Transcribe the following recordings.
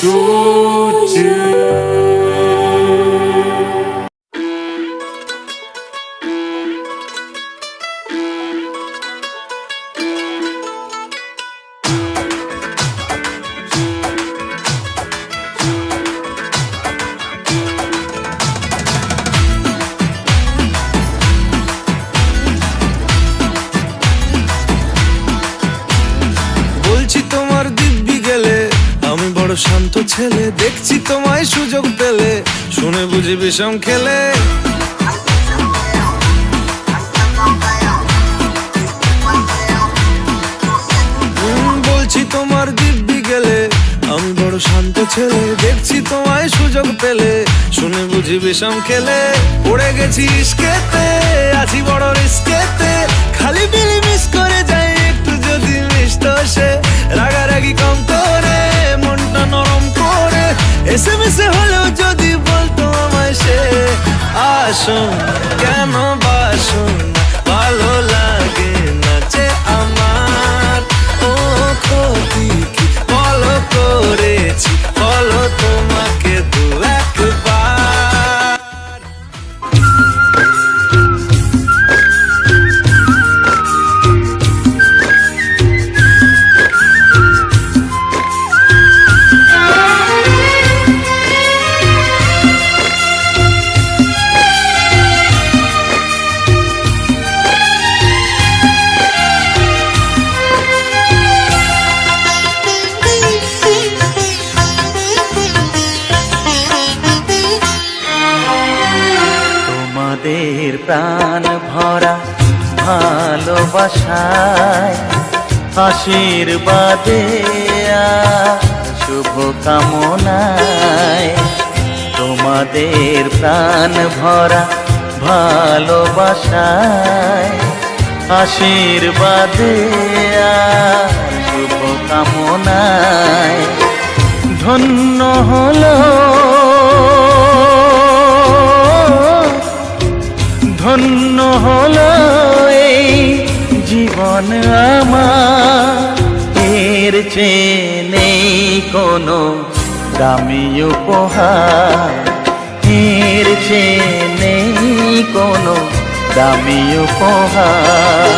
ছুটে। বলছি তোমার দিব্যি গেলে আমি বড় শান্ত ছেলে, দেখছি তোমায় সুযোগ পেলে শুনে বুঝি বিষম খেলে। বলছি তোমার দিব্যি গেলে আমি বড় শান্ত ছেলে, দেখছি তোমায় সুযোগ পেলে শুনে বুঝি বিষম খেলে। পড়ে গেছি ইস্কেতে, আছি বড় রিস্কেতে, খালি বিলি মিস করে যাই একটু যদি মিষ্ট সে। রাগারাগি কম করে মনটা নরম করে এসএমএসে হলেও যদি বলতো আমায় সে। আসুন কেন বাসুন ভালো লাগে নাচে আমার, ও ক্ষতি কি ফলো করেছি ফলো তোমাকে দু একবার। তোমাদের প্রাণ ভরা ভালোবাসায় আশীর্বাদে শুভ কামনায়। তোমাদের প্রাণ ভরা ভালোবাসায় আশীর্বাদে শুভ কামনায়। ধন্য হলো ধন্য হলো এই জীবন আমার, এর চেয়ে নেই কোনো দামি উপহার, এর চেয়ে নেই কোনো দামি উপহার।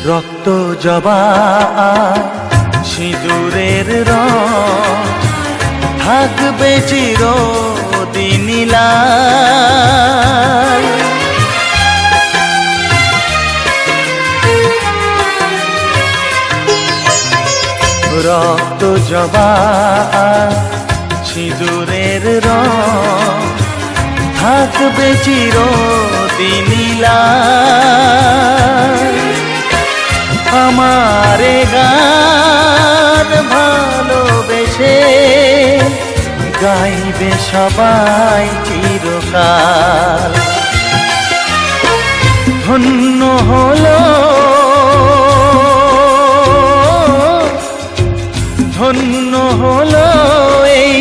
রক্ত জবা সিঁদুরের রং থাকবে চিরদিন লাল। রক্ত জবা সিঁদুরের রং থাকবে চিরদিন লাল। আমারে গান ভালোবেসে গাইবে সবাই চিরকাল। ধন্য হলো ধন্য হলো এই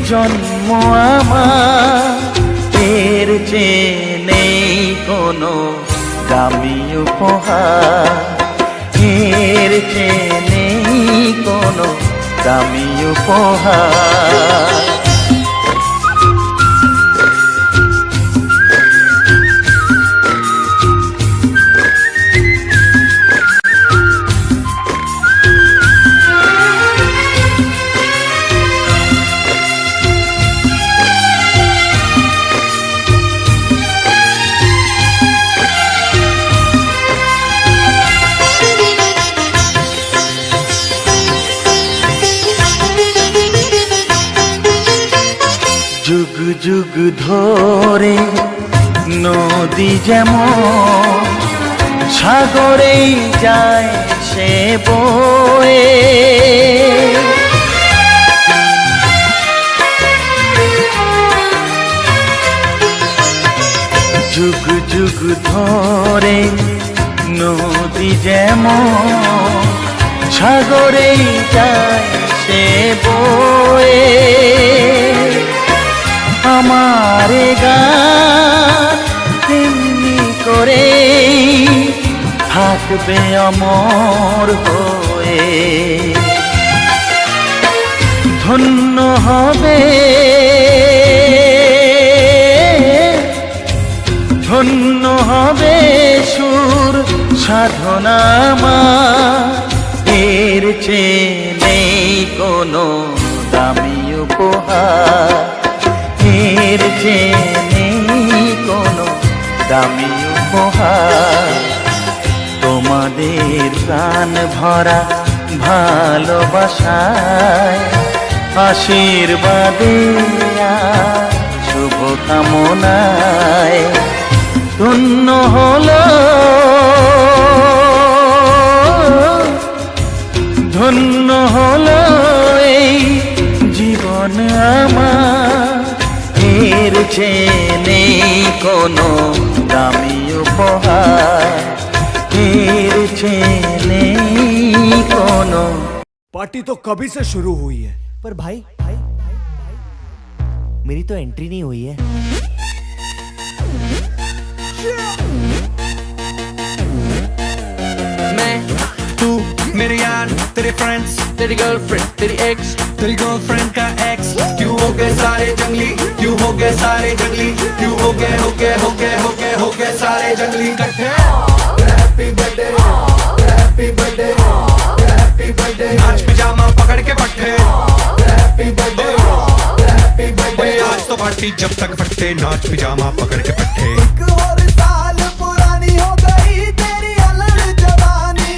জন্ম আমার, এর চেয়ে নেই কোনো দামি উপহার, এর চেয়ে নেই কোনো দামি উপহার। যুগ যুগ ধরে নদী যেমন সাগরেই যায় সে বয়ে, যুগ যুগ ধরে নদী যেমন সাগরেই যায় সে বয়ে, আমার গান তেমনি করে থাকবে অমর হয়ে। ধন্য হবে, ধন্য হবে সুর সাধনা আমার, এর চেয়ে নেই কোনো দামি উপহার, এর চেয়ে নেই কোনো দামি উপহার। তোমাদের প্রাণ ভরা ভালোবাসায় আশীর্বাদে আর শুভকামনায় ধন্য হলো, ধন্য হলো এই জীবন আমার, এর চেয়ে নেই কোনো দামি উপহার, এর চেয়ে নেই কোনো। पार्टी तो कभी से शुरू हुई है। पर भाई मेरी तो एंट्री नहीं हुई है। मैं, तू, मेरे यार, तेरे फ्रेंड्स, तेरी गर्लफ्रेंड, तेरी एक्स, तेरी गर्लफ्रेंड का एक्स, क्यों हो गए सारे जंगली, क्यों हो गए सारे जंगली, क्यों हो गए सारे जंगली इकट्ठे। Happy birthday, happy birthday, happy birthday, नाच पिजामा पकड़ के पट्टे। हैप्पी बर्थडे, हैप्पी बर्थडे, आज तो पार्टी जब तक फटते, नाच पिजामा पकड़ के पट्टे। एक और साल पुरानी हो गई तेरी अलग जवानी,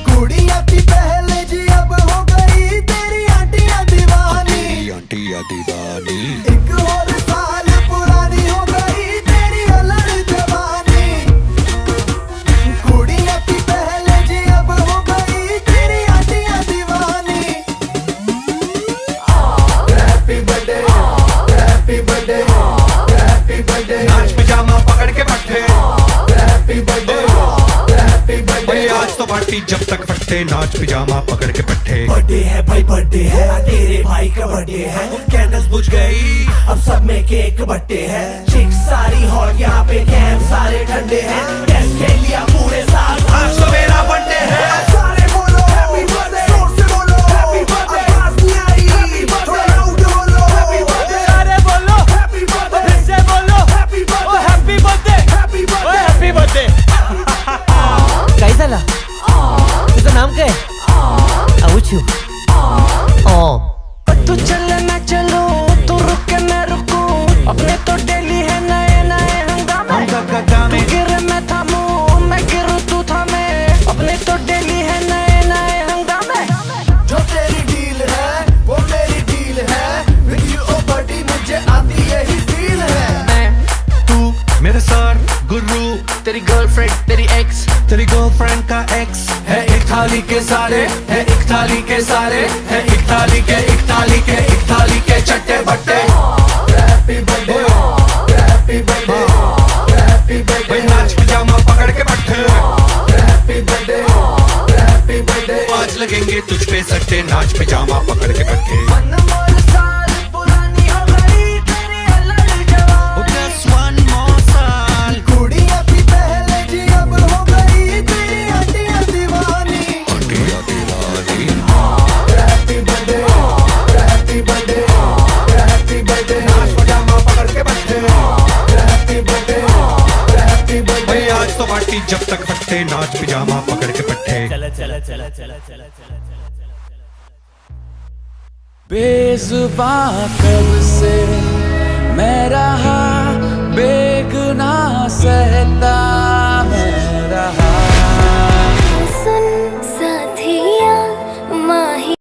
कुड़िया थी पहले जी अब हो गई तेरी आंटियां दीवानी, आंटियां दीवानी। एक और साल पुरानी हो गई तेरी अलग जवानी, कुड़िया थी पहले जी अब हो गई तेरी आंटियां दीवानी। Happy birthday, happy birthday, happy birthday, नाच पिजामा पकड़ के पट्टे। हैप्पी बर्थडे, हैप्पी बर्थडे, आज तो पार्टी जब तक फटते, नाच पिजामा पकड़ के पट्टे। बर्थडे है भाई बर्थडे है, तेरे भाई का बर्थडे है। कैंडल्स बुझ गई, अब सब में केक बट्टे है। चिक्स सारी हॉट यहाँ पे कैंप सारे ठंडे हैं। टेस्ट खेल लिया पूरे साल, आज तो मेरा बर्थडे है। सारे बोलो हैप्पी बर्थडे, जोर से बोलो हैप्पी बर्थडे, आवाज नहीं आई हैप्पी बर्थडे, लाउड बोलो हैप्पी बर्थडे, अरे बोलो हैप्पी बर्थडे, फिर से बोलो happy birthday, happy birthday, happy birthday, happy birthday. कैसा ला तुझा नाम क्या है? आउचू तू चले मैं चलूं, तू रुके मैं रुकूं, अपने तो डेली है नए नए हंगामे। तू गिरे मैं थामूं, मैं गिरूं तू थामे, अपने तो डेली है नए नए हंगामे। जो तेरी डील है वो मेरी डील है, विद यू ओ बडी मुझे आती यही फील है। मैं, तू मेरे सर गुरु, तेरी गर्लफ्रेंड, तेरी एक्स, तेरी गर्लफ्रेंड का एक्स, है एक थाली के सारे, है एक थाली के सारे, है एक थाली के, एक थाली के, एक थाली के चट्टे बट्टे। Happy birthday, happy birthday, happy birthday, नाच पिजामा पकड़ के पट्टे। हैप्पी बर्थडे, हैप्पी बर्थडे, आज लगेंगे तुझ पे सट्टे, नाच पिजामा पकड़ के पट्टे। अनमोल साल पुरानी हो गई तेरी अलग जवानी। Just one more साल, कुड़िया थी पहले जी अब हो गई तेरी आंटियां दीवानी। आंटियां दीवानी। Happy birthday, happy birthday, happy birthday, नाच पिजामा पकड़ के पट्टे। हैप्पी बर्थडे, हैप्पी बर्थडे, आज तो पार्टी जब तक फटते, नाच पिजामा पकड़ के पट्टे। चला चला चला चला चला चला। बेजुबां कब से मैं रहा बेगुनाह सहता